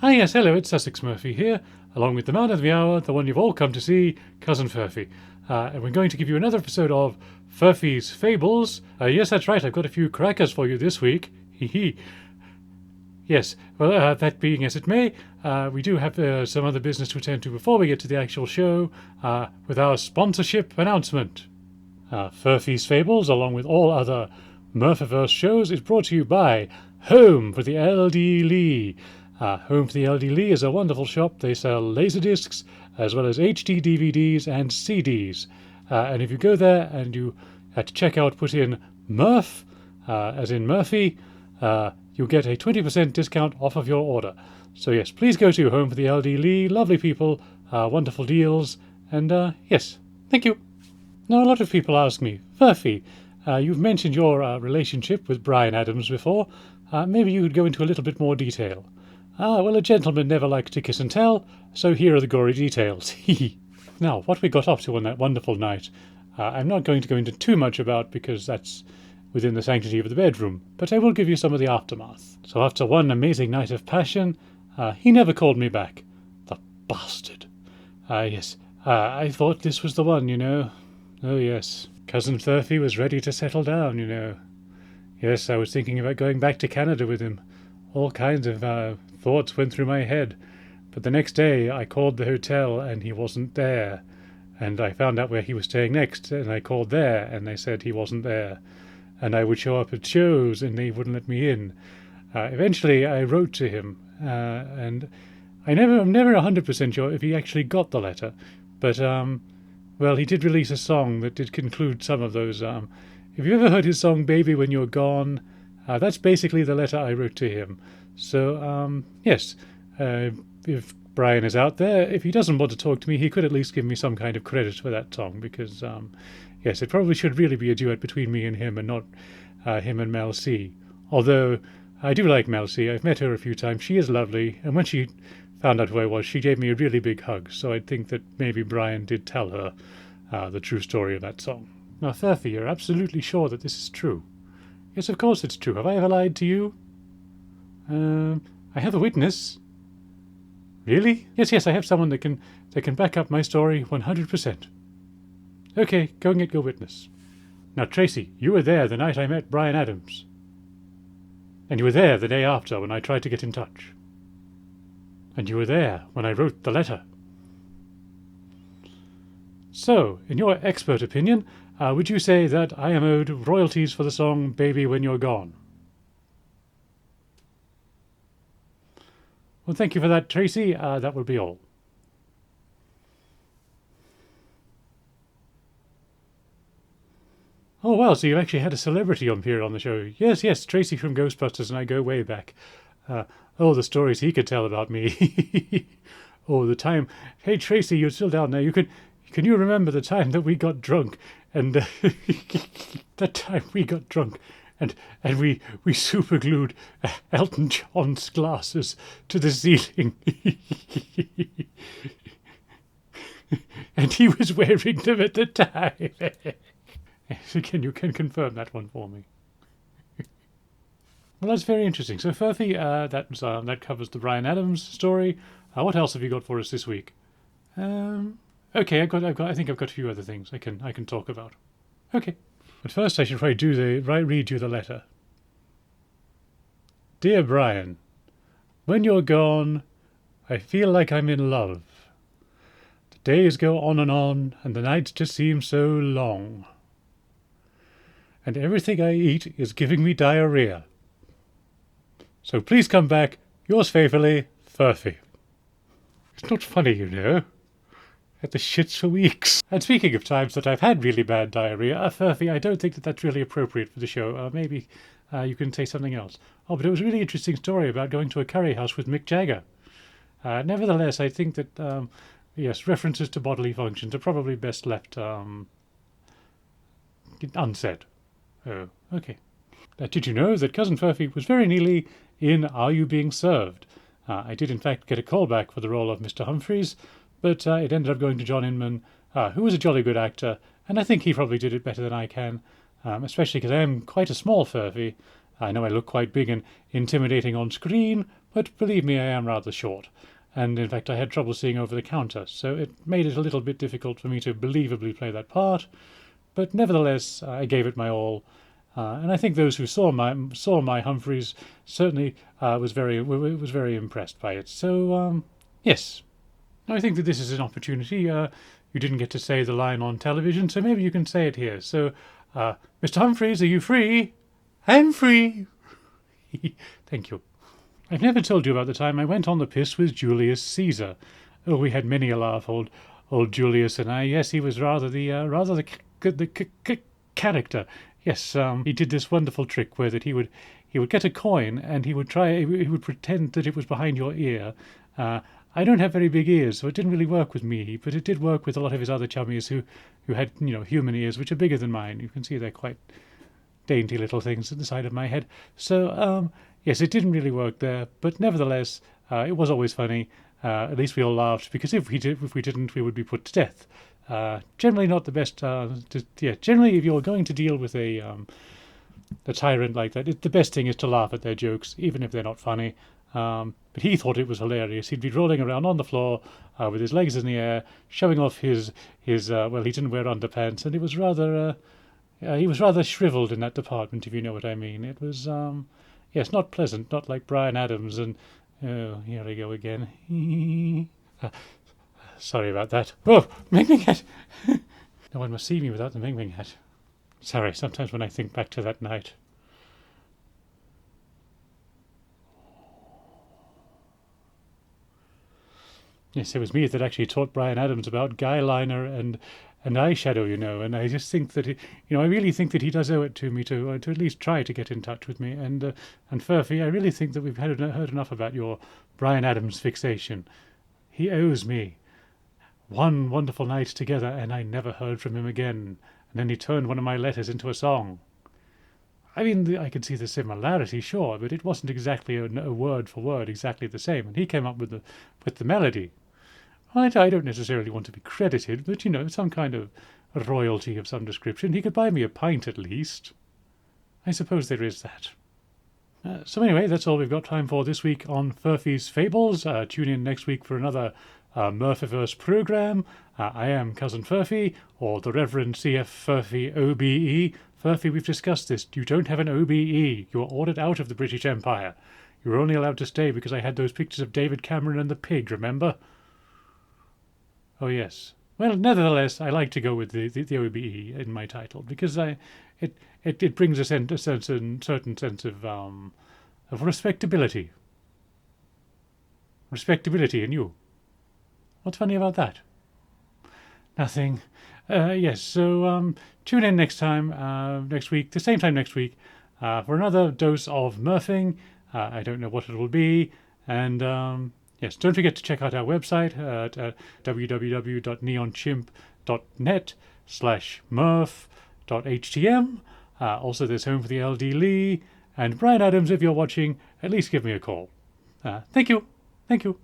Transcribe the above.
Ah yes, hello, it's Sussex Murphy here, along with the man of the hour, the one you've all come to see, Cousin Furphy. And we're going to give you another episode of Furphy's Fables. Yes, that's right, I've got a few crackers for you this week. Hee hee. Yes, well, that being as it may, we do have some other business to attend to before we get to the actual show, with our sponsorship announcement. Furphy's Fables, along with all other Murphiverse shows, is brought to you by Home for the LD Lee. Home for the LD Lee is a wonderful shop. They sell Laserdiscs as well as HD DVDs and CDs. And if you go there and you at checkout put in Murph, as in Murphy, you'll get a 20% discount off of your order. So yes, please go to Home for the LD Lee. Lovely people, wonderful deals, and yes, thank you. Now a lot of people ask me, Furphy, you've mentioned your relationship with Bryan Adams before. Maybe you could go into a little bit more detail. Well, a gentleman never likes to kiss and tell, so here are the gory details. Now, what we got up to on that wonderful night, I'm not going to go into too much about because that's within the sanctity of the bedroom, but I will give you some of the aftermath. So after one amazing night of passion, he never called me back. The bastard. Yes, I thought this was the one, you know. Oh yes, Cousin Furphy was ready to settle down, you know. Yes, I was thinking about going back to Canada with him. All kinds of thoughts went through my head. But the next day I called the hotel and he wasn't there. And I found out where he was staying next and I called there and they said he wasn't there. And I would show up at shows and they wouldn't let me in. Eventually I wrote to him and I'm never 100% sure if he actually got the letter. But, well, he did release a song that did conclude some of those. Have you ever heard his song Baby When You're Gone? That's basically the letter I wrote to him. So, yes, if Bryan is out there, if he doesn't want to talk to me, he could at least give me some kind of credit for that song, because, yes, it probably should really be a duet between me and him and not him and Mel C. Although, I do like Mel C. I've met her a few times. She is lovely, and when she found out who I was, she gave me a really big hug, so I think that maybe Bryan did tell her the true story of that song. Now, Furphy, you're absolutely sure that this is true? Yes, of course it's true. Have I ever lied to you? I have a witness. Really? Yes, I have someone that can back up my story 100%. Okay, go and get your witness. Now, Tracy, you were there the night I met Bryan Adams. And you were there the day after when I tried to get in touch. And you were there when I wrote the letter. So, in your expert opinion, would you say that I am owed royalties for the song Baby When You're Gone? Well, thank you for that, Tracy. That will be all. Oh, well, so you actually had a celebrity appear on the show. Yes, Tracy from Ghostbusters and I go way back. Oh, the stories he could tell about me. Oh, the time. Hey, Tracy, you're still down there. Can you remember the time that we got drunk? And that time we got drunk. And we superglued Elton John's glasses to the ceiling. And he was wearing them at the time. So you can confirm that one for me. Well, that's very interesting. So, Furphy, that covers the Bryan Adams story. What else have you got for us this week? Okay, I think I've got a few other things I can talk about. Okay. But first I should probably read you the letter. Dear Bryan, when you're gone, I feel like I'm in love. The days go on, and the nights just seem so long. And everything I eat is giving me diarrhea. So please come back. Yours faithfully, Furphy. It's not funny, you know. Had the shits for weeks. And speaking of times that I've had really bad diarrhea, Furphy, I don't think that that's really appropriate for the show. Maybe you can say something else. Oh, but it was a really interesting story about going to a curry house with Mick Jagger. Nevertheless, I think that, yes, references to bodily functions are probably best left unsaid. Oh, okay. Did you know that Cousin Furphy was very nearly in Are You Being Served? I did, in fact, get a call back for the role of Mr. Humphreys, but it ended up going to John Inman, who was a jolly good actor, and I think he probably did it better than I can, especially because I am quite a small Furphy. I know I look quite big and intimidating on screen, but believe me, I am rather short. And in fact, I had trouble seeing over the counter, so it made it a little bit difficult for me to believably play that part. But nevertheless, I gave it my all. And I think those who saw my Humphreys certainly was very impressed by it. So yes, I think that this is an opportunity. You didn't get to say the line on television, so maybe you can say it here. So, Mr. Humphreys, are you free? I'm free. Thank you. I've never told you about the time I went on the piss with Julius Caesar. Oh, we had many a laugh, old Julius and I. Yes, he was rather the character. Yes, he did this wonderful trick where that he would get a coin and he would pretend that it was behind your ear. I don't have very big ears, so it didn't really work with me, but it did work with a lot of his other chummies who had, human ears, which are bigger than mine. You can see they're quite dainty little things at the side of my head. So, yes, it didn't really work there, but nevertheless, it was always funny. At least we all laughed, because if we didn't, we would be put to death. Generally not the best. Generally, if you're going to deal with a tyrant like that, the best thing is to laugh at their jokes, even if they're not funny. But he thought it was hilarious. He'd be rolling around on the floor with his legs in the air, showing off his well, he didn't wear underpants, and it was rather he was rather shriveled in that department, if you know what I mean. It was yes, not pleasant, not like Bryan Adams. And oh, here we go again. Sorry about that. Oh, Ming Ming hat. No one must see me without the Ming Ming hat. Sorry, sometimes when I think back to that night. Yes, it was me that actually taught Bryan Adams about guy liner and eyeshadow, and I just think that I really think that he does owe it to me to at least try to get in touch with me. And Furphy, I really think that we've heard enough about your Bryan Adams fixation. He owes me. One wonderful night together, and I never heard from him again. And then he turned one of my letters into a song. I mean, I could see the similarity, sure, but it wasn't exactly a word for word exactly the same. And he came up with the melody. I don't necessarily want to be credited, but some kind of royalty of some description. He could buy me a pint at least. I suppose there is that. So anyway, that's all we've got time for this week on Furphy's Fables. Tune in next week for another Murphyverse program. I am Cousin Furphy, or the Reverend C.F. Furphy O.B.E. Furphy, we've discussed this. You don't have an O.B.E. You were ordered out of the British Empire. You were only allowed to stay because I had those pictures of David Cameron and the pig, remember? Oh, yes. Well, nevertheless, I like to go with the O.B.E. in my title because it brings a certain sense of respectability. Respectability in you. What's funny about that? Nothing. Yes, so tune in next week, the same time next week, for another dose of Murphing. I don't know what it will be. And yes, don't forget to check out our website at www.neonchimp.net/murph.htm. Also, there's Home for the LD Lee. And Bryan Adams, if you're watching, at least give me a call. Thank you. Thank you.